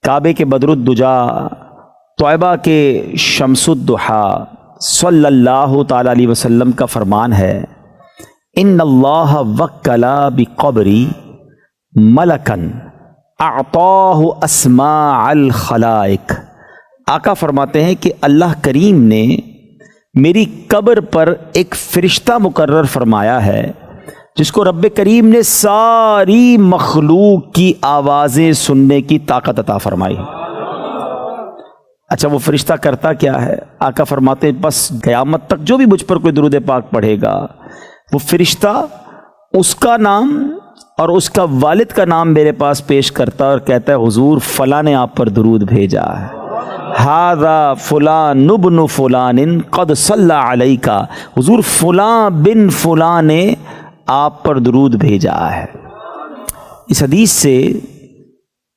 کعبے کے بدرالدجا، طیبہ کے شمس الضحیٰ صلی اللہ تعالی علیہ وسلم کا فرمان ہے، ان اللہ وکل بقبری ملکن اعطاہ اسماء الخلائق۔ آقا فرماتے ہیں کہ اللہ کریم نے میری قبر پر ایک فرشتہ مقرر فرمایا ہے جس کو رب کریم نے ساری مخلوق کی آوازیں سننے کی طاقت عطا فرمائی۔ اچھا وہ فرشتہ کرتا کیا ہے؟ آقا فرماتے ہیں بس قیامت تک جو بھی مجھ پر کوئی درود پاک پڑھے گا، وہ فرشتہ اس کا نام اور اس کا والد کا نام میرے پاس پیش کرتا اور کہتا ہے حضور فلاں نے آپ پر درود بھیجا ہے، ھذا فلان ابن فلان قد صلی علیک، حضور فلاں بن فلاں نے آپ پر درود بھیجا ہے۔ اس حدیث سے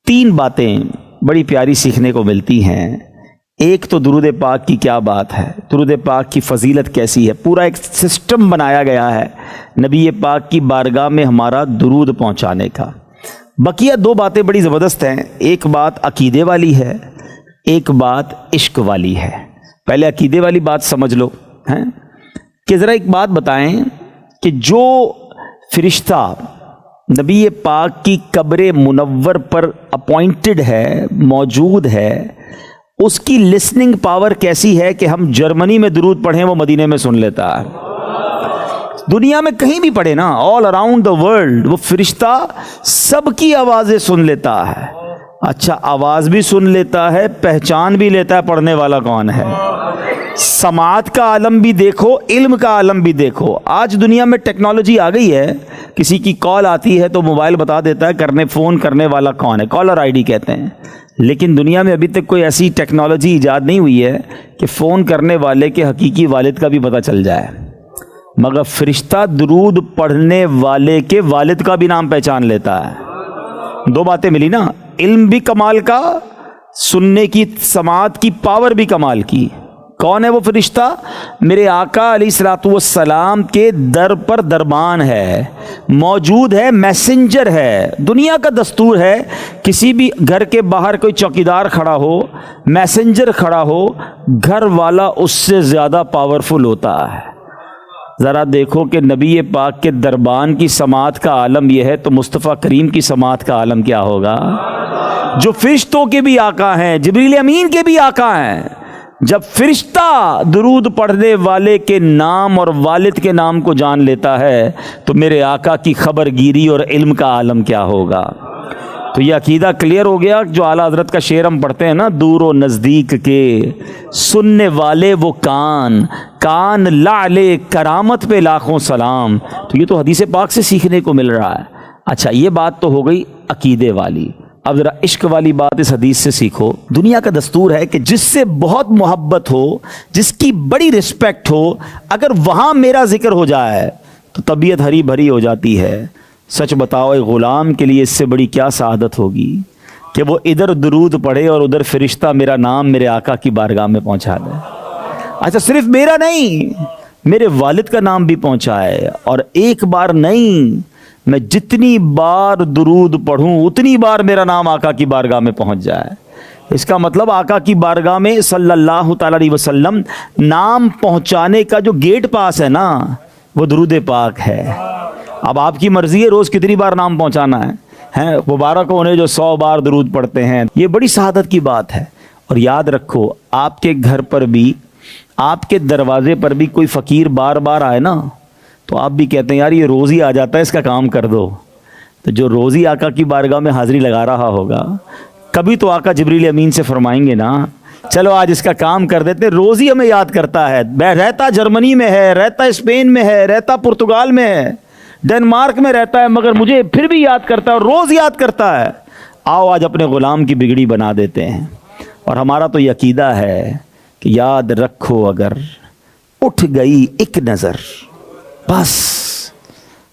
تین باتیں بڑی پیاری سیکھنے کو ملتی ہیں۔ ایک تو درود پاک کی کیا بات ہے، درود پاک کی فضیلت کیسی ہے، پورا ایک سسٹم بنایا گیا ہے نبی پاک کی بارگاہ میں ہمارا درود پہنچانے کا۔ بقیہ دو باتیں بڑی زبردست ہیں، ایک بات عقیدے والی ہے، ایک بات عشق والی ہے۔ پہلے عقیدے والی بات سمجھ لو ہیں کہ ذرا ایک بات بتائیں کہ جو فرشتہ نبی پاک کی قبر منور پر اپوائنٹڈ ہے، موجود ہے، اس کی لسننگ پاور کیسی ہے کہ ہم جرمنی میں درود پڑھیں وہ مدینے میں سن لیتا ہے، دنیا میں کہیں بھی پڑھے نا، آل اراؤنڈ دا ورلڈ وہ فرشتہ سب کی آوازیں سن لیتا ہے۔ اچھا آواز بھی سن لیتا ہے، پہچان بھی لیتا ہے پڑھنے والا کون ہے۔ سماعت کا عالم بھی دیکھو، علم کا عالم بھی دیکھو۔ آج دنیا میں ٹیکنالوجی آ گئی ہے، کسی کی کال آتی ہے تو موبائل بتا دیتا ہے فون کرنے والا کون ہے، کالر آئی ڈی کہتے ہیں۔ لیکن دنیا میں ابھی تک کوئی ایسی ٹیکنالوجی ایجاد نہیں ہوئی ہے کہ فون کرنے والے کے حقیقی والد کا بھی پتہ چل جائے، مگر فرشتہ درود پڑھنے والے کے والد کا بھی نام پہچان لیتا ہے۔ دو باتیں ملی نا، علم بھی کمال کا، سننے کی سماعت کی پاور بھی کمال کی۔ کون ہے وہ فرشتہ؟ میرے آقا علیہ الصلوۃ والسلام کے در پر دربان ہے، موجود ہے، میسنجر ہے۔ دنیا کا دستور ہے کسی بھی گھر کے باہر کوئی چوکیدار کھڑا ہو، میسنجر کھڑا ہو، گھر والا اس سے زیادہ پاورفل ہوتا ہے۔ ذرا دیکھو کہ نبی پاک کے دربان کی سماعت کا عالم یہ ہے تو مصطفیٰ کریم کی سماعت کا عالم کیا ہوگا؟ جو فرشتوں کے بھی آقا ہیں، جبریل امین کے بھی آقا ہیں۔ جب فرشتہ درود پڑھنے والے کے نام اور والد کے نام کو جان لیتا ہے تو میرے آقا کی خبر گیری اور علم کا عالم کیا ہوگا؟ تو یہ عقیدہ کلیئر ہو گیا۔ جو اعلیٰ حضرت کا شعر ہم پڑھتے ہیں نا، دور و نزدیک کے سننے والے وہ کان لعل کرامت پہ لاکھوں سلام، تو یہ تو حدیث پاک سے سیکھنے کو مل رہا ہے۔ اچھا یہ بات تو ہو گئی عقیدے والی، اب ذرا عشق والی بات اس حدیث سے سیکھو۔ دنیا کا دستور ہے کہ جس سے بہت محبت ہو، جس کی بڑی رسپیکٹ ہو، اگر وہاں میرا ذکر ہو جائے تو طبیعت ہری بھری ہو جاتی ہے۔ سچ بتاؤ ایک غلام کے لیے اس سے بڑی کیا سعادت ہوگی کہ وہ ادھر درود پڑھے اور ادھر فرشتہ میرا نام میرے آقا کی بارگاہ میں پہنچا دے۔ اچھا صرف میرا نہیں، میرے والد کا نام بھی پہنچائے، اور ایک بار نہیں، میں جتنی بار درود پڑھوں اتنی بار میرا نام آقا کی بارگاہ میں پہنچ جائے۔ اس کا مطلب آقا کی بارگاہ میں صلی اللہ تعالی علیہ وسلم نام پہنچانے کا جو گیٹ پاس ہے نا، وہ درود پاک ہے۔ اب آپ کی مرضی ہے روز کتنی بار نام پہنچانا ہے۔ مبارک ہو انہیں جو 100 بار درود پڑھتے ہیں، یہ بڑی سعادت کی بات ہے۔ اور یاد رکھو آپ کے گھر پر بھی، آپ کے دروازے پر بھی کوئی فقیر بار بار آئے نا تو آپ بھی کہتے ہیں یار یہ روز ہی آ جاتا ہے، اس کا کام کر دو۔ تو جو روز ہی آقا کی بارگاہ میں حاضری لگا رہا ہوگا، کبھی تو آقا جبریل امین سے فرمائیں گے نا چلو آج اس کا کام کر دیتے، روز ہی ہمیں یاد کرتا ہے، رہتا جرمنی میں ہے، رہتا اسپین میں ہے، رہتا پرتگال میں ہے، ڈنمارک میں رہتا ہے، مگر مجھے پھر بھی یاد کرتا ہے اور روز یاد کرتا ہے۔ آؤ آج اپنے غلام کی بگڑی بنا دیتے ہیں۔ اور ہمارا تو یہ عقیدہ ہے کہ یاد رکھو اگر اٹھ گئی ایک نظر، بس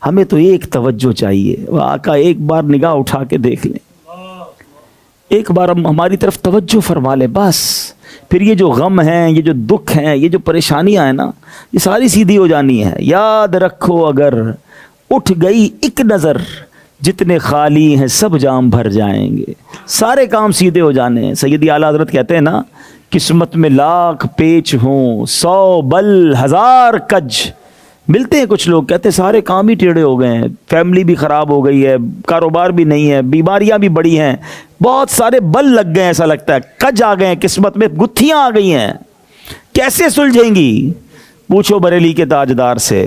ہمیں تو ایک توجہ چاہیے، وہ آقا ایک بار نگاہ اٹھا کے دیکھ لیں، ایک بار ہماری طرف توجہ فرما لیں، بس پھر یہ جو غم ہیں، یہ جو دکھ ہیں، یہ جو پریشانیاں ہیں نا، یہ ساری سیدھی ہو جانی ہے۔ یاد رکھو اگر اٹھ گئی ایک نظر، جتنے خالی ہیں سب جام بھر جائیں گے، سارے کام سیدھے ہو جانے ہیں۔ سیدی اعلیٰ حضرت کہتے ہیں نا، قسمت میں لاکھ پیچ ہوں 100 بل 1000 کج۔ ملتے ہیں کچھ لوگ کہتے ہیں سارے کام ہی ٹیڑھے ہو گئے ہیں، فیملی بھی خراب ہو گئی ہے، کاروبار بھی نہیں ہے، بیماریاں بھی بڑی ہیں، بہت سارے بل لگ گئے ہیں، ایسا لگتا ہے کج آ گئے ہیں، قسمت میں گتھیاں آ گئی ہیں، کیسے سلجھیں گی؟ پوچھو بریلی کے تاجدار سے۔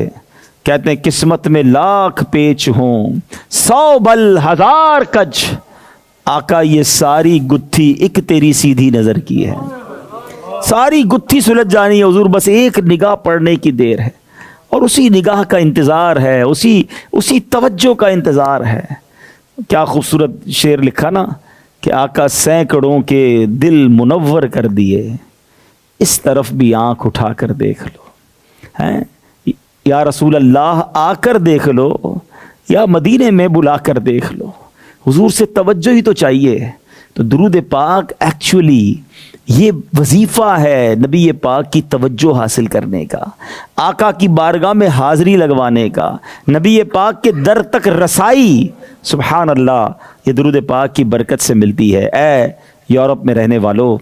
کہتے ہیں قسمت میں لاکھ پیچ ہوں 100 بل 1000 کج، آقا یہ ساری گتھی ایک تیری سیدھی نظر کی ہے۔ ساری گتھی سلجھ جانی ہے حضور، بس ایک نگاہ پڑنے کی دیر ہے، اور اسی نگاہ کا انتظار ہے، اسی توجہ کا انتظار ہے۔ کیا خوبصورت شعر لکھا نا کہ آقا سینکڑوں کے دل منور کر دیے، اس طرف بھی آنکھ اٹھا کر دیکھ لو، ہیں یا رسول اللہ آ کر دیکھ لو، یا مدینے میں بلا کر دیکھ لو۔ حضور سے توجہ ہی تو چاہیے۔ تو درود پاک ایکچولی یہ وظیفہ ہے نبی پاک کی توجہ حاصل کرنے کا، آقا کی بارگاہ میں حاضری لگوانے کا، نبی پاک کے در تک رسائی۔ سبحان اللہ، یہ درود پاک کی برکت سے ملتی ہے۔ اے یورپ میں رہنے والو،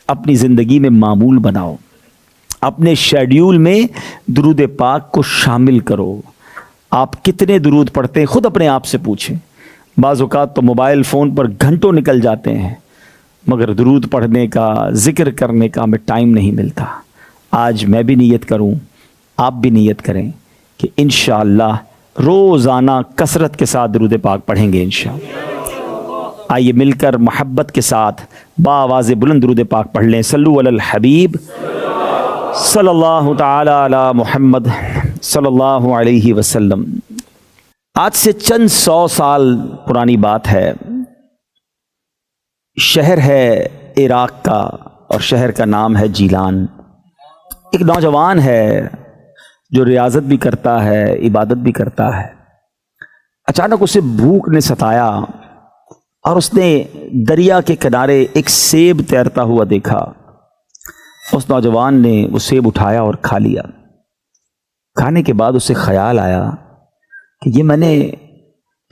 اپنی زندگی میں معمول بناؤ، اپنے شیڈیول میں درود پاک کو شامل کرو۔ آپ کتنے درود پڑھتے ہیں خود اپنے آپ سے پوچھیں۔ بعض اوقات تو موبائل فون پر گھنٹوں نکل جاتے ہیں، مگر درود پڑھنے کا، ذکر کرنے کا ہمیں ٹائم نہیں ملتا۔ آج میں بھی نیت کروں، آپ بھی نیت کریں کہ انشاءاللہ روزانہ کثرت کے ساتھ درود پاک پڑھیں گے انشاءاللہ۔ آئیے مل کر محبت کے ساتھ بآواز بلند درود پاک پڑھ لیں۔ صلو علی الحبیب صلی اللہ تعالی علی محمد صلی اللہ علیہ وسلم۔ آج سے چند 100 سال پرانی بات ہے، شہر ہے عراق کا، اور شہر کا نام ہے جیلان۔ ایک نوجوان ہے جو ریاضت بھی کرتا ہے، عبادت بھی کرتا ہے۔ اچانک اسے بھوک نے ستایا، اور اس نے دریا کے کنارے ایک سیب تیرتا ہوا دیکھا۔ اس نوجوان نے وہ سیب اٹھایا اور کھا لیا۔ کھانے کے بعد اسے خیال آیا کہ یہ میں نے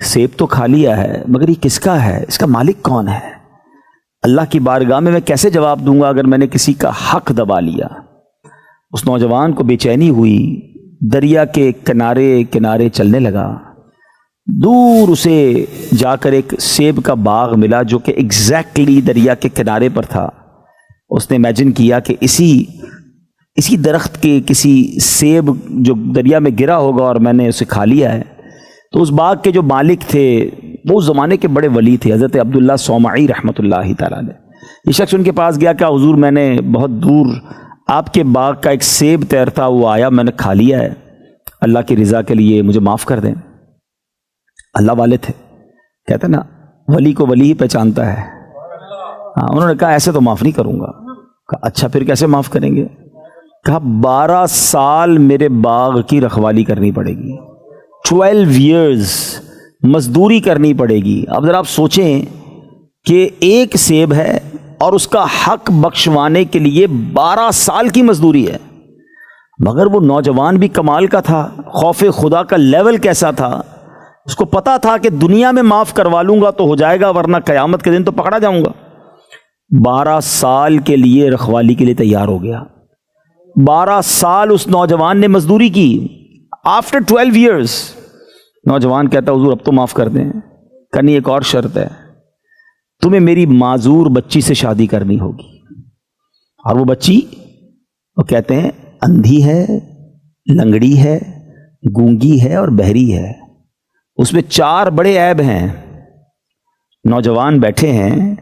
سیب تو کھا لیا ہے، مگر یہ کس کا ہے؟ اس کا مالک کون ہے؟ اللہ کی بارگاہ میں کیسے جواب دوں گا اگر میں نے کسی کا حق دبا لیا؟ اس نوجوان کو بے چینی ہوئی، دریا کے کنارے کنارے چلنے لگا۔ دور اسے جا کر ایک سیب کا باغ ملا جو کہ ایگزیکٹلی دریا کے کنارے پر تھا۔ اس نے امیجن کیا کہ اسی درخت کے کسی سیب جو دریا میں گرا ہوگا اور میں نے اسے کھا لیا ہے۔ تو اس باغ کے جو مالک تھے وہ اس زمانے کے بڑے ولی تھے، حضرت عبداللہ صومعی رحمۃ اللہ تعالیٰ علیہ۔ یہ شخص ان کے پاس گیا کہ حضور میں نے بہت دور آپ کے باغ کا ایک سیب تیرتا ہوا آیا، میں نے کھا لیا ہے، اللہ کی رضا کے لیے مجھے معاف کر دیں۔ اللہ والے تھے، کہتے نا ولی کو ولی ہی پہچانتا ہے۔ ہاں، انہوں نے کہا ایسے تو معاف نہیں کروں گا۔ کہا اچھا پھر کیسے معاف کریں گے؟ کہا 12 سال میرے باغ کی رکھوالی کرنی پڑے گی، 12 ایئرز مزدوری کرنی پڑے گی۔ اب ذرا آپ سوچیں کہ ایک سیب ہے اور اس کا حق بخشوانے کے لیے 12 سال کی مزدوری ہے۔ مگر وہ نوجوان بھی کمال کا تھا، خوف خدا کا لیول کیسا تھا، اس کو پتا تھا کہ دنیا میں معاف کروا لوں گا تو ہو جائے گا، ورنہ قیامت کے دن تو پکڑا جاؤں گا۔ 12 سال کے لیے رکھوالی کے لیے تیار ہو گیا۔ 12 سال اس نوجوان نے مزدوری کی۔ آفٹر 12 ایئرز نوجوان کہتا حضور اب تو معاف کر دیں۔ کنی ایک اور شرط ہے، تمہیں میری معذور بچی سے شادی کرنی ہوگی۔ اور وہ بچی، وہ کہتے ہیں اندھی ہے، لنگڑی ہے، گونگی ہے اور بہری ہے۔ اس میں 4 بڑے عیب ہیں۔ نوجوان بیٹھے ہیں،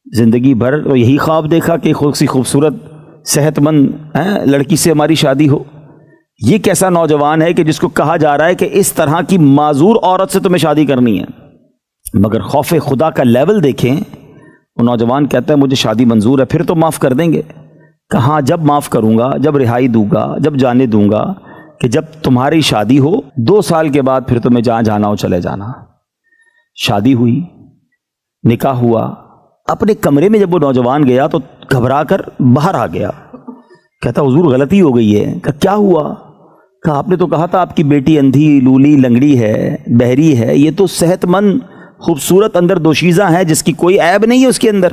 زندگی بھر وہ یہی خواب دیکھا کہ خوبصورت صحت مند لڑکی سے ہماری شادی ہو۔ یہ کیسا نوجوان ہے کہ جس کو کہا جا رہا ہے کہ اس طرح کی معذور عورت سے تمہیں شادی کرنی ہے؟ مگر خوف خدا کا لیول دیکھیں۔ وہ نوجوان کہتا ہے مجھے شادی منظور ہے، پھر تو معاف کر دیں گے۔ کہاں جب معاف کروں گا، جب رہائی دوں گا، جب جانے دوں گا، کہ جب تمہاری شادی ہو 2 سال کے بعد پھر تمہیں جہاں جانا ہو چلے جانا۔ شادی ہوئی، نکاح ہوا۔ اپنے کمرے میں جب وہ نوجوان گیا تو گھبرا کر باہر آ گیا، کہتا حضور غلطی ہو گئی ہے۔ کہ کیا ہوا؟ کہا آپ نے تو کہا تھا آپ کی بیٹی اندھی لولی لنگڑی ہے بہری ہے، یہ تو صحت مند خوبصورت اندر دوشیزہ ہے جس کی کوئی عیب نہیں ہے اس کے اندر۔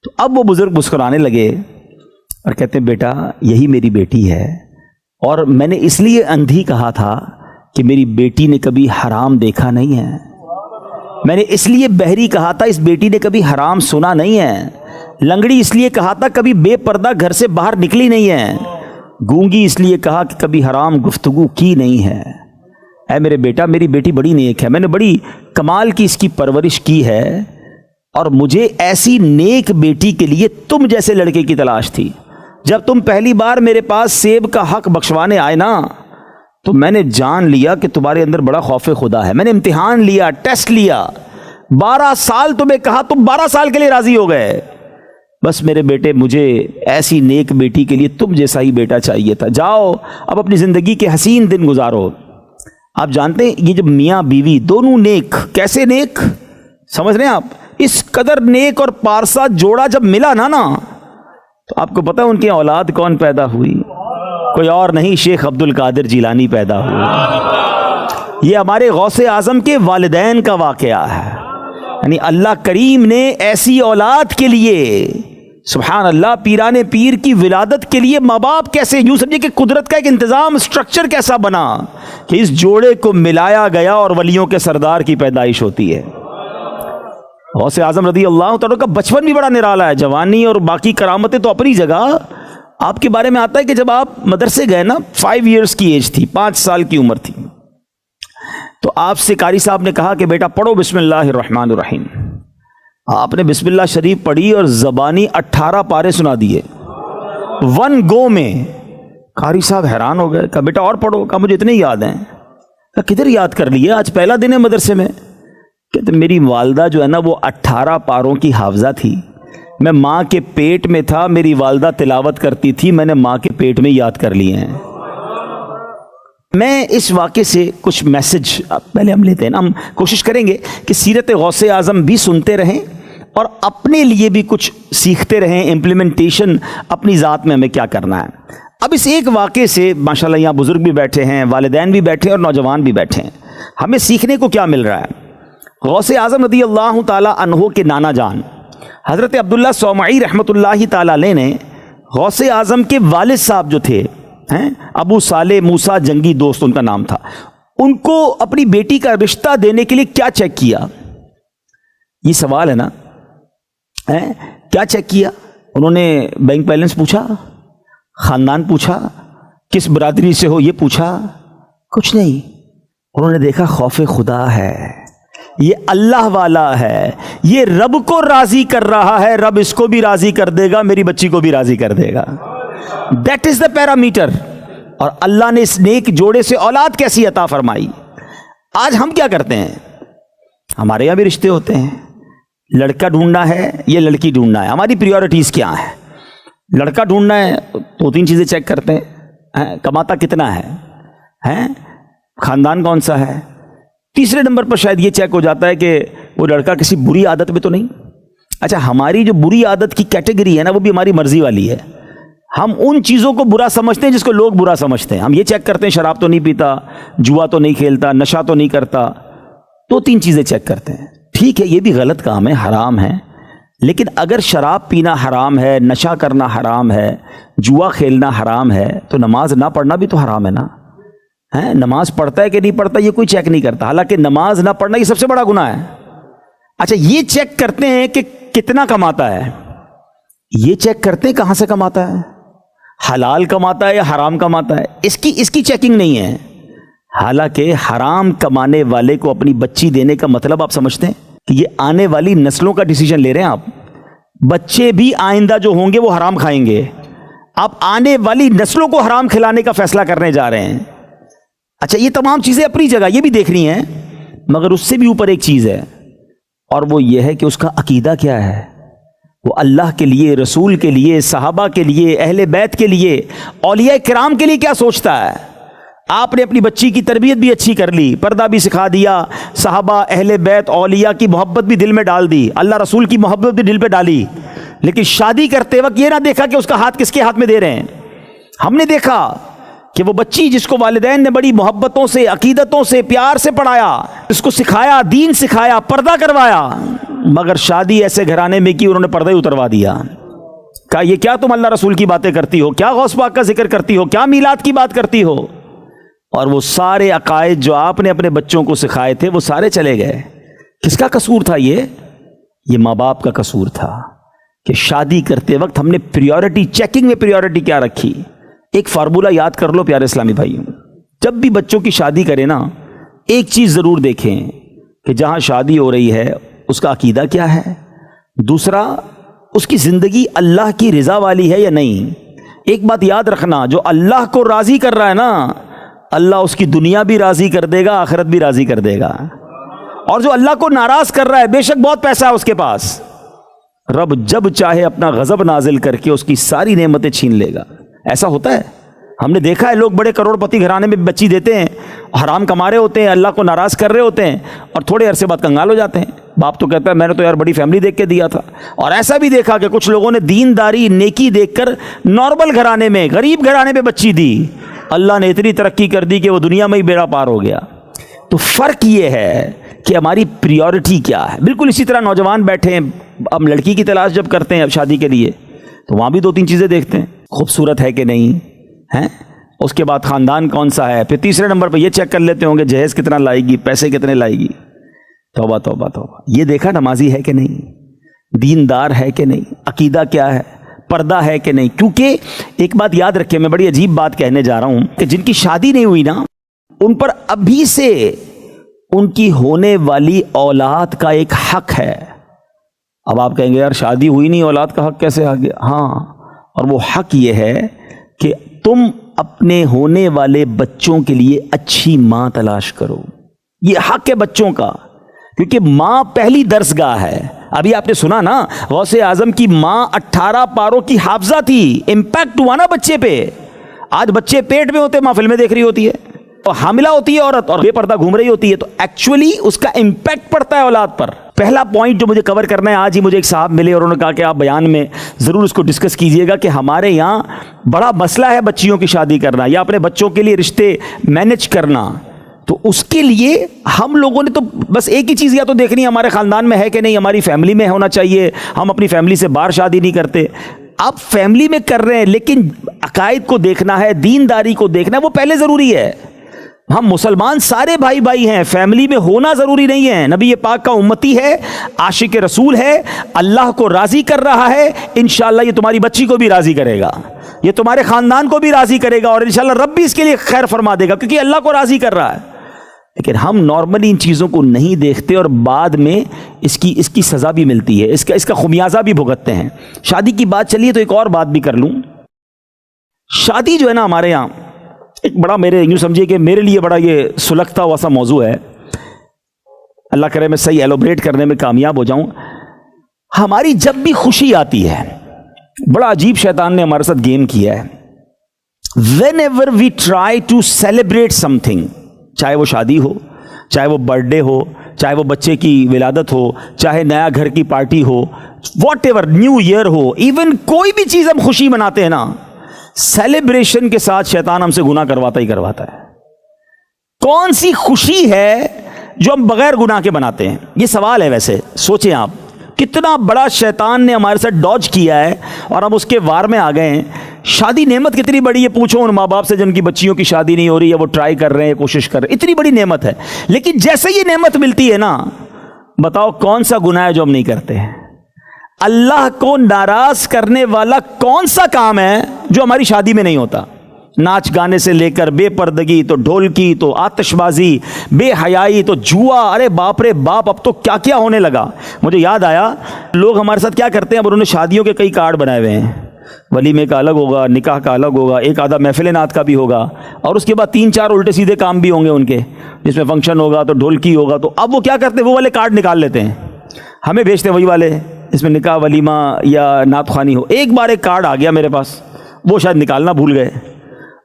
تو اب وہ بزرگ مسکرانے لگے اور کہتے ہیں بیٹا یہی میری بیٹی ہے، اور میں نے اس لیے اندھی کہا تھا کہ میری بیٹی نے کبھی حرام دیکھا نہیں ہے، میں نے اس لیے بہری کہا تھا اس بیٹی نے کبھی حرام سنا نہیں ہے، لنگڑی اس لیے کہا تھا کبھی بے پردہ گھر سے باہر نکلی نہیں ہے، گونگی اس لیے کہا کہ کبھی حرام گفتگو کی نہیں ہے۔ اے میرے بیٹا میری بیٹی بڑی نیک ہے، میں نے بڑی کمال کی اس کی پرورش کی ہے، اور مجھے ایسی نیک بیٹی کے لیے تم جیسے لڑکے کی تلاش تھی۔ جب تم پہلی بار میرے پاس سیب کا حق بخشوانے آئے نا تو میں نے جان لیا کہ تمہارے اندر بڑا خوف خدا ہے، میں نے امتحان لیا ٹیسٹ لیا، 12 سال تمہیں کہا، تم 12 سال کے لیے راضی ہو گئے۔ بس میرے بیٹے مجھے ایسی نیک بیٹی کے لیے تم جیسا ہی بیٹا چاہیے تھا، جاؤ اب اپنی زندگی کے حسین دن گزارو۔ آپ جانتے ہیں یہ جب میاں بیوی دونوں نیک، کیسے نیک سمجھ رہے ہیں آپ، اس قدر نیک اور پارسا جوڑا جب ملا نا تو آپ کو پتہ ان کی اولاد کون پیدا ہوئی؟ کوئی اور نہیں، شیخ عبد القادر جیلانی پیدا ہوئے۔ یہ ہمارے غوث اعظم کے والدین کا واقعہ ہے، یعنی اللہ کریم نے ایسی اولاد کے لیے، سبحان اللہ، پیران پیر کی ولادت کے لیے ماں باپ کیسے، یوں سمجھے کہ قدرت کا ایک انتظام اسٹرکچر کیسا بنا کہ اس جوڑے کو ملایا گیا اور ولیوں کے سردار کی پیدائش ہوتی ہے۔ غوث اعظم رضی اللہ تعالیٰ کا بچپن بھی بڑا نرالا ہے، جوانی اور باقی کرامتیں تو اپنی جگہ۔ آپ کے بارے میں آتا ہے کہ جب آپ مدرسے گئے نا، 5 ایئرس کی ایج تھی، 5 سال کی عمر تھی، تو آپ سے قاری صاحب نے کہا کہ بیٹا پڑھو بسم اللہ الرحمن الرحیم۔ آپ نے بسم اللہ شریف پڑھی اور زبانی 18 پارے سنا دیے 1 گو میں۔ قاری صاحب حیران ہو گئے، کہا بیٹا اور پڑھو، کہا مجھے اتنے یاد ہیں۔ کہا کدھر یاد کر لیے، آج پہلا دن ہے مدرسے میں؟ کہتے میری والدہ جو ہے نا وہ 18 پاروں کی حافظہ تھی، میں ماں کے پیٹ میں تھا، میری والدہ تلاوت کرتی تھی، میں نے ماں کے پیٹ میں یاد کر لیے ہیں۔ میں اس واقعے سے کچھ میسج پہلے ہم لیتے ہیں نا، ہم کوشش کریں گے کہ سیرت غوث اعظم بھی سنتے رہیں اور اپنے لیے بھی کچھ سیکھتے رہیں، امپلیمنٹیشن اپنی ذات میں ہمیں کیا کرنا ہے۔ اب اس ایک واقعے سے ماشاءاللہ یہاں بزرگ بھی بیٹھے ہیں، والدین بھی بیٹھے ہیں اور نوجوان بھی بیٹھے ہیں، ہمیں سیکھنے کو کیا مل رہا ہے؟ غوث اعظم رضی اللہ تعالی عنہ کے نانا جان حضرت عبداللہ صومعی رحمۃ اللہ تعالی علیہ نے غوث اعظم کے والد صاحب جو تھے، ابو صالح موسیٰ جنگی دوست ان کا نام تھا، ان کو اپنی بیٹی کا رشتہ دینے کے لیے کیا چیک کیا؟ یہ سوال ہے نا، کیا چیک کیا؟ انہوں نے بینک بیلنس پوچھا، خاندان پوچھا، کس برادری سے ہو یہ پوچھا؟ کچھ نہیں۔ انہوں نے دیکھا خوف خدا ہے، یہ اللہ والا ہے، یہ رب کو راضی کر رہا ہے، رب اس کو بھی راضی کر دے گا، میری بچی کو بھی راضی کر دے گا۔ That is the parameter. اور اللہ نے اس نیک جوڑے سے اولاد کیسی عطا فرمائی۔ آج ہم کیا کرتے ہیں؟ ہمارے یہاں بھی رشتے ہوتے ہیں، لڑکا ڈھونڈنا ہے یا لڑکی ڈھونڈنا ہے، ہماری پریورٹیز کیا ہیں؟ لڑکا ڈھونڈنا ہے تو 3 چیزیں چیک کرتے ہیں، کماتا کتنا ہے، خاندان کون سا ہے، تیسرے نمبر پر شاید یہ چیک ہو جاتا ہے کہ وہ لڑکا کسی بری عادت میں تو نہیں۔ اچھا، ہماری جو بری عادت کی کیٹیگری ہے نا وہ بھی ہماری مرضی والی ہے، ہم ان چیزوں کو برا سمجھتے ہیں جس کو لوگ برا سمجھتے ہیں۔ ہم یہ چیک کرتے ہیں شراب تو نہیں پیتا، جوا تو نہیں کھیلتا، نشہ تو نہیں کرتا، 2-3 چیزیں چیک کرتے ہیں۔ ٹھیک ہے، یہ بھی غلط کام ہے، حرام ہے، لیکن اگر شراب پینا حرام ہے، نشہ کرنا حرام ہے، جوا کھیلنا حرام ہے، تو نماز نہ پڑھنا بھی تو حرام ہے نا۔ نماز پڑھتا ہے کہ نہیں پڑھتا یہ کوئی چیک نہیں کرتا، حالانکہ نماز نہ پڑھنا یہ سب سے بڑا گناہ ہے۔ اچھا، یہ چیک کرتے ہیں کہ کتنا کماتا ہے، یہ چیک کرتے ہیں کہاں سے کماتا ہے، حلال کماتا ہے یا حرام کماتا ہے، اس کی چیکنگ نہیں ہے۔ حالانکہ حرام کمانے والے کو اپنی بچی دینے کا مطلب آپ سمجھتے ہیں کہ یہ آنے والی نسلوں کا ڈیسیجن لے رہے ہیں آپ، بچے بھی آئندہ جو ہوں گے وہ حرام کھائیں گے، آپ آنے والی نسلوں کو حرام کھلانے کا فیصلہ کرنے جا رہے ہیں۔ اچھا، یہ تمام چیزیں اپنی جگہ یہ بھی دیکھنی ہیں، مگر اس سے بھی اوپر ایک چیز ہے، اور وہ یہ ہے کہ اس کا عقیدہ کیا ہے۔ وہ اللہ کے لیے، رسول کے لیے، صحابہ کے لیے، اہل بیت کے لیے، اولیاء کرام کے لیے کیا سوچتا ہے۔ آپ نے اپنی بچی کی تربیت بھی اچھی کر لی، پردہ بھی سکھا دیا، صحابہ، اہل بیت، اولیاء کی محبت بھی دل میں ڈال دی، اللہ رسول کی محبت بھی دل پہ ڈالی، لیکن شادی کرتے وقت یہ نہ دیکھا کہ اس کا ہاتھ کس کے ہاتھ میں دے رہے ہیں۔ ہم نے دیکھا کہ وہ بچی جس کو والدین نے بڑی محبتوں سے، عقیدتوں سے، پیار سے پڑھایا، اس کو سکھایا، دین سکھایا، پردہ کروایا، مگر شادی ایسے گھرانے میں کی انہوں نے پردہ ہی اتروا دیا. کہا یہ کیا تم اللہ رسول کی باتیں کرتی ہو، کیا غوث پاک کا ذکر کرتی ہو، کیا میلاد کی بات کرتی ہو. اور وہ سارے عقائد جو آپ نے اپنے بچوں کو سکھائے تھے وہ سارے چلے گئے. کس کا قصور تھا؟ یہ ماں باپ کا قصور تھا کہ شادی کرتے وقت ہم نے پریورٹی، چیکنگ میں پریورٹی کیا رکھی. ایک فارمولہ یاد کر لو پیارے اسلامی بھائیوں، جب بھی بچوں کی شادی کریں نا، ایک چیز ضرور دیکھیں کہ جہاں شادی ہو رہی ہے اس کا عقیدہ کیا ہے، دوسرا اس کی زندگی اللہ کی رضا والی ہے یا نہیں. ایک بات یاد رکھنا، جو اللہ کو راضی کر رہا ہے نا، اللہ اس کی دنیا بھی راضی کر دے گا، آخرت بھی راضی کر دے گا. اور جو اللہ کو ناراض کر رہا ہے، بے شک بہت پیسہ ہے اس کے پاس، رب جب چاہے اپنا غضب نازل کر کے اس کی ساری نعمتیں چھین لے گا. ایسا ہوتا ہے، ہم نے دیکھا ہے. لوگ بڑے کروڑ پتی گھرانے میں بچی دیتے ہیں، حرام کما رہے ہوتے ہیں، اللہ کو ناراض کر رہے ہوتے ہیں، اور تھوڑے عرصے بعد کنگال ہو جاتے ہیں. باپ تو کہتا ہے میں نے تو یار بڑی فیملی دیکھ کے دیا تھا. اور ایسا بھی دیکھا کہ کچھ لوگوں نے دینداری، نیکی دیکھ کر نارمل گھرانے میں، غریب گھرانے میں بچی دی، اللہ نے اتنی ترقی کر دی کہ وہ دنیا میں ہی بیڑا پار ہو گیا. تو فرق یہ ہے کہ ہماری پریورٹی کیا ہے. بالکل اسی طرح نوجوان بیٹھے ہیں، ہم لڑکی کی تلاش جب کرتے ہیں اب شادی کے لیے، تو وہاں بھی 2-3 چیزیں دیکھتے ہیں، خوبصورت ہے کہ نہیں ہے، اس کے بعد خاندان کون سا ہے، پھر تیسرے نمبر پہ یہ چیک کر لیتے ہوں گے جہیز کتنا لائے گی، پیسے کتنے لائے گی. توبہ توبہ توبہ. یہ دیکھا نمازی ہے کہ نہیں، دیندار ہے کہ نہیں، عقیدہ کیا ہے، پردہ ہے کہ نہیں. کیونکہ ایک بات یاد رکھیں، میں بڑی عجیب بات کہنے جا رہا ہوں کہ جن کی شادی نہیں ہوئی نا، ان پر ابھی سے ان کی ہونے والی اولاد کا ایک حق ہے. اب آپ کہیں گے یار شادی ہوئی نہیں، اولاد کا حق کیسے آ گیا؟ ہاں، اور وہ حق یہ ہے کہ تم اپنے ہونے والے بچوں کے لیے اچھی ماں تلاش کرو. یہ حق ہے بچوں کا، کیونکہ ماں پہلی درسگاہ ہے. ابھی آپ نے سنا نا، غوث اعظم کی ماں 18 پاروں کی حافظہ تھی. امپیکٹ ہوا نا بچے پہ. آج بچے پیٹ میں ہوتے، ماں فلمیں دیکھ رہی ہوتی ہے، اور حاملہ ہوتی ہے عورت اور بے پردہ گھوم رہی ہوتی ہے، تو ایکچولی اس کا امپیکٹ پڑتا ہے اولاد پر. پہلا پوائنٹ جو مجھے کور کرنا ہے، آج ہی مجھے ایک صاحب ملے اور انہوں نے کہا کہ آپ بیان میں ضرور اس کو ڈسکس کیجئے گا کہ ہمارے یہاں بڑا مسئلہ ہے بچیوں کی شادی کرنا یا اپنے بچوں کے لیے رشتے مینج کرنا. تو اس کے لیے ہم لوگوں نے تو بس ایک ہی چیز یا تو دیکھنی ہے، ہمارے خاندان میں ہے کہ نہیں، ہماری فیملی میں ہونا چاہیے. ہم اپنی فیملی سے باہر شادی نہیں کرتے. آپ فیملی میں کر رہے ہیں لیکن عقائد کو دیکھنا ہے، دینداری کو دیکھنا ہے، وہ پہلے ضروری ہے. ہم مسلمان سارے بھائی بھائی ہیں، فیملی میں ہونا ضروری نہیں ہے. نبی پاک کا امتی ہے، عاشق رسول ہے، اللہ کو راضی کر رہا ہے، انشاءاللہ یہ تمہاری بچی کو بھی راضی کرے گا، یہ تمہارے خاندان کو بھی راضی کرے گا، اور انشاءاللہ رب بھی اس کے لیے خیر فرما دے گا، کیونکہ اللہ کو راضی کر رہا ہے. لیکن ہم نارملی ان چیزوں کو نہیں دیکھتے اور بعد میں اس کی سزا بھی ملتی ہے، اس کا خمیازہ بھی بھگتتے ہیں. شادی کی بات چلیے تو ایک اور بات بھی کر لوں. شادی جو ہے نا ہمارے یہاں ایک بڑا، میرے یوں سمجھیے کہ میرے لیے بڑا یہ سلگتا ہوا سا موضوع ہے. اللہ کرے میں صحیح ایلوبریٹ کرنے میں کامیاب ہو جاؤں. ہماری جب بھی خوشی آتی ہے، بڑا عجیب شیطان نے ہمارے ساتھ گیم کیا ہے. whenever we try to celebrate something، چاہے وہ شادی ہو، چاہے وہ برتھ ڈے ہو، چاہے وہ بچے کی ولادت ہو، چاہے نیا گھر کی پارٹی ہو، واٹ ایور، نیو ایئر ہو، ایون کوئی بھی چیز ہم خوشی مناتے ہیں نا، سیلیبریشن کے ساتھ شیطان ہم سے گناہ کرواتا ہی کرواتا ہے. کون سی خوشی ہے جو ہم بغیر گناہ کے بناتے ہیں؟ یہ سوال ہے. ویسے سوچیں آپ، کتنا بڑا شیطان نے ہمارے ساتھ ڈاج کیا ہے اور ہم اس کے وار میں آ گئے ہیں. شادی نعمت کتنی بڑی ہے، پوچھو ان ماں باپ سے جن کی بچیوں کی شادی نہیں ہو رہی ہے، وہ ٹرائی کر رہے ہیں، کوشش کر رہے ہیں، اتنی بڑی نعمت ہے. لیکن جیسے یہ نعمت ملتی ہے نا، بتاؤ کون سا گناہ ہے جو ہم نہیں کرتے ہیں؟ اللہ کو ناراض کرنے والا کون سا کام ہے جو ہماری شادی میں نہیں ہوتا؟ ناچ گانے سے لے کر بے پردگی، تو ڈھولکی، تو آتش بازی، بے حیائی، تو جوا، ارے باپ رے باپ، اب تو کیا کیا ہونے لگا. مجھے یاد آیا، لوگ ہمارے ساتھ کیا کرتے ہیں، اب انہوں نے شادیوں کے کئی کارڈ بنائے ہوئے ہیں، ولیمے کا الگ ہوگا، نکاح کا الگ ہوگا، ایک آدھا محفل نعت کا بھی ہوگا، اور اس کے بعد 3-4 الٹے سیدھے کام بھی ہوں گے ان کے، جس میں فنکشن ہوگا تو ڈھولکی ہوگا. تو اب وہ کیا کرتے ہیں، وہ والے کارڈ نکال لیتے ہیں، ہمیں بھیجتے ہیں وہی والے، اس میں نکاح ولیمہ یا نعت خوانی ہو. ایک بار ایک کارڈ آ گیا میرے پاس، وہ شاید نکالنا بھول گئے.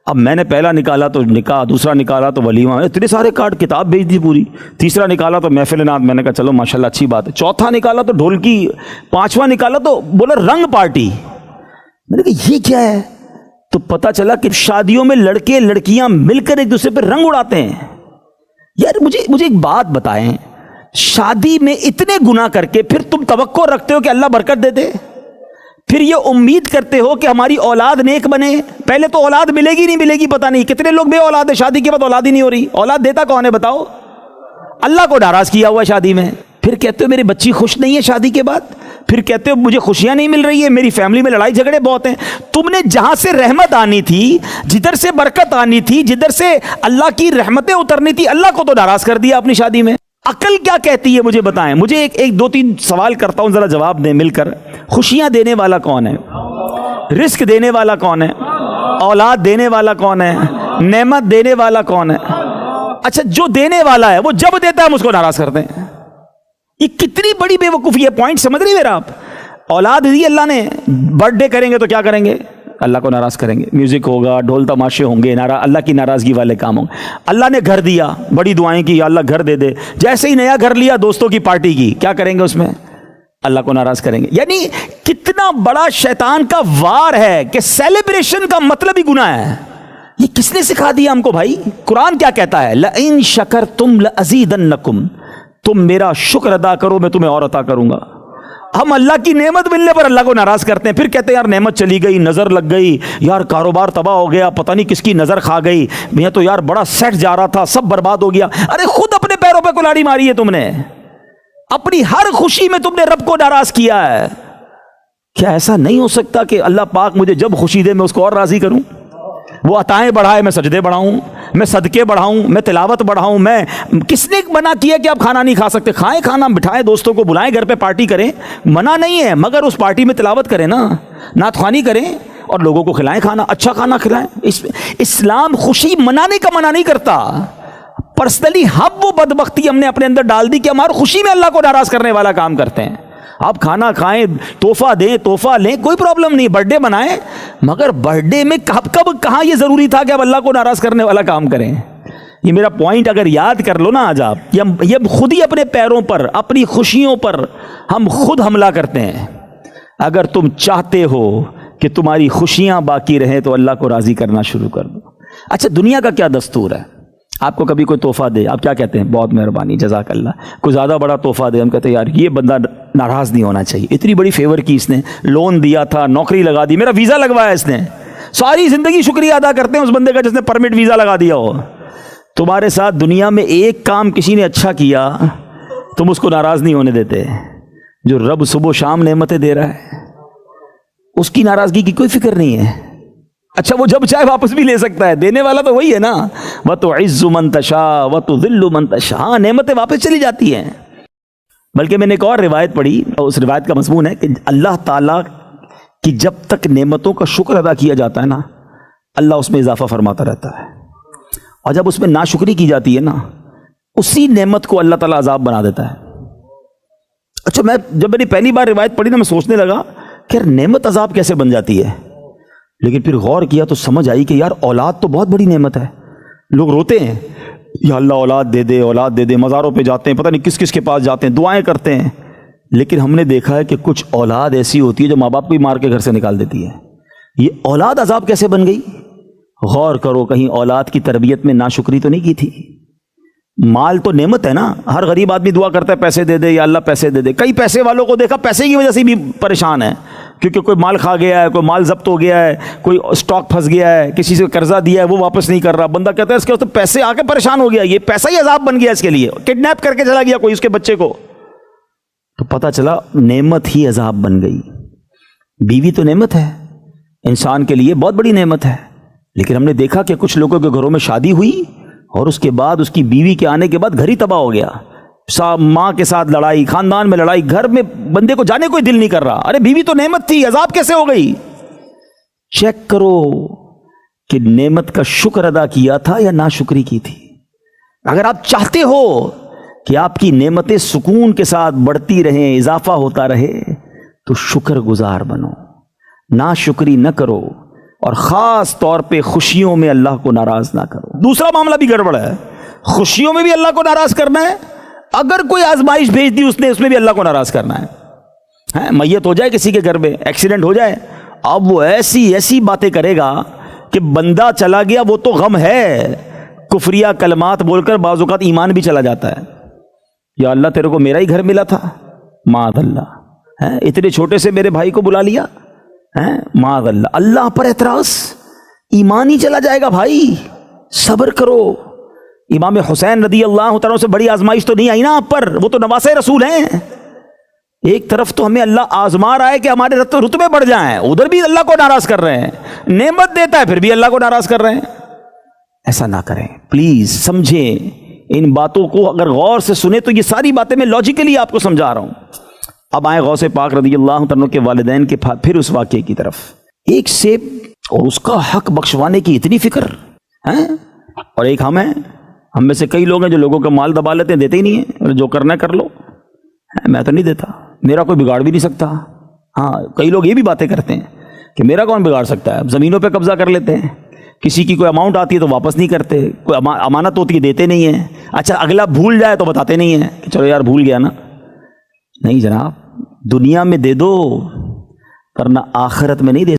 اب میں نے پہلا نکالا تو نکاح، دوسرا نکالا تو ولیمہ، اتنے سارے کارڈ، کتاب بھیج دی پوری. تیسرا نکالا تو محفل نعت، میں نے کہا چلو ماشاءاللہ اچھی بات ہے. چوتھا نکالا تو ڈھولکی، 5واں نکالا تو بولا رنگ پارٹی. میں نے کہا یہ کیا ہے؟ تو پتا چلا کہ شادیوں میں لڑکے لڑکیاں مل کر ایک دوسرے پہ رنگ اڑاتے ہیں. یار مجھے ایک بات بتائیں, شادی میں اتنے گناہ کر کے پھر تم توقع رکھتے ہو کہ اللہ برکت دے دے, پھر یہ امید کرتے ہو کہ ہماری اولاد نیک بنے. پہلے تو اولاد ملے گی نہیں ملے گی پتہ نہیں, کتنے لوگ بے اولاد ہیں, شادی کے بعد اولاد ہی نہیں ہو رہی. اولاد دیتا کون ہے بتاؤ؟ اللہ کو ناراض کیا ہوا ہے شادی میں. پھر کہتے ہو میری بچی خوش نہیں ہے شادی کے بعد, پھر کہتے ہو مجھے خوشیاں نہیں مل رہی ہے, میری فیملی میں لڑائی جھگڑے بہت ہیں. تم نے جہاں سے رحمت آنی تھی, جدھر سے برکت آنی تھی, جدھر سے اللہ کی رحمتیں اترنی تھی, اللہ کو تو ناراض کر دیا اپنی شادی میں. عقل کیا کہتی ہے مجھے بتائیں. مجھے ایک دو تین سوال کرتا ہوں, ذرا جواب دیں مل کر. خوشیاں دینے والا کون ہے؟ رزق دینے والا کون ہے؟ اولاد دینے والا کون ہے؟ نعمت دینے والا کون ہے؟ اچھا جو دینے والا ہے وہ جب دیتا ہے ہم اس کو ناراض کرتے ہیں. یہ کتنی بڑی بے وقوفی ہے. پوائنٹ سمجھ رہی میرا آپ؟ اولاد دی اللہ نے, برتھ ڈے کریں گے تو کیا کریں گے؟ اللہ کو ناراض کریں گے. میوزک ہوگا, ڈھول تماشے ہوں گے, اللہ کی ناراضگی والے کام ہوں گے. اللہ نے گھر دیا, بڑی دعائیں کی یا اللہ گھر دے دے. جیسے ہی نیا گھر لیا, دوستوں کی پارٹی کی, کیا کریں گے اس میں؟ اللہ کو ناراض کریں گے. یعنی کتنا بڑا شیطان کا وار ہے کہ سیلیبریشن کا مطلب ہی گناہ ہے. یہ کس نے سکھا دیا ہم کو بھائی؟ قرآن کیا کہتا ہے؟ لَإِن شَكَرْتُمْ لَأَزِيدَنَّكُمْ, تم میرا شکر ادا کرو میں تمہیں اور عطا کروں گا. ہم اللہ کی نعمت ملنے پر اللہ کو ناراض کرتے ہیں. پھر کہتے ہیں یار نعمت چلی گئی, نظر لگ گئی, یار کاروبار تباہ ہو گیا, پتہ نہیں کس کی نظر کھا گئی, میں تو یار بڑا سیٹ جا رہا تھا, سب برباد ہو گیا. ارے خود اپنے پیروں پہ کلاڑی ماری ہے تم نے, اپنی ہر خوشی میں تم نے رب کو ناراض کیا ہے. کیا ایسا نہیں ہو سکتا کہ اللہ پاک مجھے جب خوشی دے میں اس کو اور راضی کروں؟ وہ عطائیں بڑھائے میں سجدے بڑھاؤں, میں صدقے بڑھاؤں, میں تلاوت بڑھاؤں. میں کس نے منع کیا کہ آپ کھانا نہیں کھا سکتے؟ کھائیں کھانا, بٹھائیں دوستوں کو بلائیں, گھر پہ پارٹی کریں, منع نہیں ہے, مگر اس پارٹی میں تلاوت کریں نا, نعت خوانی کریں اور لوگوں کو کھلائیں کھانا, اچھا کھانا کھلائیں. اسلام خوشی منانے کا منع نہیں کرتا. پرسنلی ہم وہ بدبختی ہم نے اپنے اندر ڈال دی کہ ہماری خوشی میں اللہ کو ناراض کرنے والا کام کرتے ہیں. آپ کھانا کھائیں, تحفہ دیں, تحفہ لیں, کوئی پرابلم نہیں, برتھ ڈے منائیں, مگر برتھ ڈے میں کب کہاں یہ ضروری تھا کہ اب اللہ کو ناراض کرنے والا کام کریں؟ یہ میرا پوائنٹ اگر یاد کر لو نا آج آپ, یہ خود ہی اپنے پیروں پر, اپنی خوشیوں پر ہم خود حملہ کرتے ہیں. اگر تم چاہتے ہو کہ تمہاری خوشیاں باقی رہیں تو اللہ کو راضی کرنا شروع کر دو. اچھا دنیا کا کیا دستور ہے؟ آپ کو کبھی کوئی تحفہ دے, آپ کیا کہتے ہیں؟ بہت مہربانی, جزاک اللہ. کوئی زیادہ بڑا تحفہ دے, ہم کہتے ہیں یار یہ بندہ ناراض نہیں ہونا چاہیے, اتنی بڑی فیور کی اس نے, لون دیا تھا, نوکری لگا دی, میرا ویزا لگوایا اس نے, ساری زندگی شکریہ ادا کرتے ہیں اس بندے کا جس نے پرمٹ ویزا لگا دیا ہو. تمہارے ساتھ دنیا میں ایک کام کسی نے اچھا کیا, تم اس کو ناراض نہیں ہونے دیتے. جو رب صبح و شام نعمتیں دے رہا ہے اس کی ناراضگی کی کوئی فکر نہیں ہے. اچھا وہ جب چاہے واپس بھی لے سکتا ہے, دینے والا تو وہی ہے نا. وَتُعِزُّ مَن تَشَاءُ وَتُذِلُّ مَن تَشَاءُ, نعمتیں واپس چلی جاتی ہیں. بلکہ میں نے ایک اور روایت پڑھی, اور اس روایت کا مضمون ہے کہ اللہ تعالیٰ کی جب تک نعمتوں کا شکر ادا کیا جاتا ہے نا, اللہ اس میں اضافہ فرماتا رہتا ہے, اور جب اس میں ناشکری کی جاتی ہے نا, اسی نعمت کو اللہ تعالیٰ عذاب بنا دیتا ہے. اچھا جب میں نے پہلی بار روایت پڑھی نا, میں سوچنے لگا کہ یار نعمت عذاب کیسے بن جاتی ہے, لیکن پھر غور کیا تو سمجھ آئی کہ یار اولاد تو بہت بڑی نعمت ہے. لوگ روتے ہیں یا اللہ اولاد دے دے, اولاد دے دے, مزاروں پہ جاتے ہیں, پتہ نہیں کس کس کے پاس جاتے ہیں, دعائیں کرتے ہیں, لیکن ہم نے دیکھا ہے کہ کچھ اولاد ایسی ہوتی ہے جو ماں باپ کو مار کے گھر سے نکال دیتی ہے. یہ اولاد عذاب کیسے بن گئی؟ غور کرو, کہیں اولاد کی تربیت میں ناشکری تو نہیں کی تھی؟ مال تو نعمت ہے نا, ہر غریب آدمی دعا کرتا ہے پیسے دے دے یا اللہ پیسے دے دے. کئی پیسے والوں کو دیکھا پیسے کی وجہ سے بھی پریشان ہے, کیونکہ کوئی مال کھا گیا ہے, کوئی مال ضبط ہو گیا ہے, کوئی اسٹاک پھنس گیا ہے, کسی سے قرضہ دیا ہے وہ واپس نہیں کر رہا, بندہ کہتا ہے اس کے تو پیسے آ کے پریشان ہو گیا, یہ پیسہ ہی عذاب بن گیا اس کے لیے, کڈنیپ کر کے چلا گیا کوئی اس کے بچے کو. تو پتہ چلا نعمت ہی عذاب بن گئی. بیوی تو نعمت ہے, انسان کے لیے بہت بڑی نعمت ہے, لیکن ہم نے دیکھا کہ کچھ لوگوں کے گھروں میں شادی ہوئی اور اس کے بعد اس کی بیوی کے آنے کے بعد گھر ہی تباہ ہو گیا. ماں کے ساتھ لڑائی, خاندان میں لڑائی, گھر میں بندے کو جانے کوئی دل نہیں کر رہا. ارے بیوی تو نعمت تھی, عذاب کیسے ہو گئی؟ چیک کرو کہ نعمت کا شکر ادا کیا تھا یا ناشکری کی تھی. اگر آپ چاہتے ہو کہ آپ کی نعمتیں سکون کے ساتھ بڑھتی رہیں, اضافہ ہوتا رہے, تو شکر گزار بنو, ناشکری نہ کرو, اور خاص طور پہ خوشیوں میں اللہ کو ناراض نہ کرو. دوسرا معاملہ بھی گڑبڑ ہے, خوشیوں میں بھی اللہ کو ناراض کرنا ہے, اگر کوئی آزمائش بھیج دی اس نے, اس میں بھی اللہ کو ناراض کرنا ہے. میت ہو جائے کسی کے گھر میں, ایکسیڈنٹ ہو جائے, اب وہ ایسی ایسی باتیں کرے گا کہ بندہ چلا گیا وہ تو غم ہے، کفریہ کلمات بول کر بعض اوقات ایمان بھی چلا جاتا ہے. یا اللہ تیرے کو میرا ہی گھر ملا تھا، معاذ اللہ، اتنے چھوٹے سے میرے بھائی کو بلا لیا، معاذ اللہ. اللہ پر اعتراض، ایمان ہی چلا جائے گا بھائی، صبر کرو. امام حسین رضی اللہ تعالیٰ سے بڑی آزمائش تو نہیں آئی نا آپ پر، وہ تو نواسۂ رسول ہیں. ایک طرف تو ہمیں اللہ آزما رہا ہے کہ ہمارے رتبے بڑھ جائیں، ادھر بھی اللہ کو ناراض کر رہے ہیں. نعمت دیتا ہے پھر بھی اللہ کو ناراض کر رہے ہیں. ایسا نہ کریں پلیز، سمجھیں ان باتوں کو. اگر غور سے سنیں تو یہ ساری باتیں میں لاجیکلی آپ کو سمجھا رہا ہوں. اب آئیں غوث پاک رضی اللہ عنہ کے والدین کے پھر اس واقعے کی طرف. ایک سیب اور اس کا حق بخشوانے کی اتنی فکر ہیں، اور ایک ہم ہیں، ہم میں سے کئی لوگ ہیں جو لوگوں کا مال دبا لیتے ہیں، دیتے ہی نہیں ہیں. جو کرنا ہے کر لو، میں تو نہیں دیتا، میرا کوئی بگاڑ بھی نہیں سکتا. ہاں کئی لوگ یہ بھی باتیں کرتے ہیں کہ میرا کون بگاڑ سکتا ہے. زمینوں پہ قبضہ کر لیتے ہیں، کسی کی کوئی اماؤنٹ آتی ہے تو واپس نہیں کرتے، کوئی امانت ہوتی ہے دیتے نہیں ہیں. اچھا اگلا بھول جائے تو بتاتے نہیں ہیں کہ چلو یار بھول گیا نا. نہیں جناب، دنیا میں دے دو ورنہ آخرت میں نہیں دے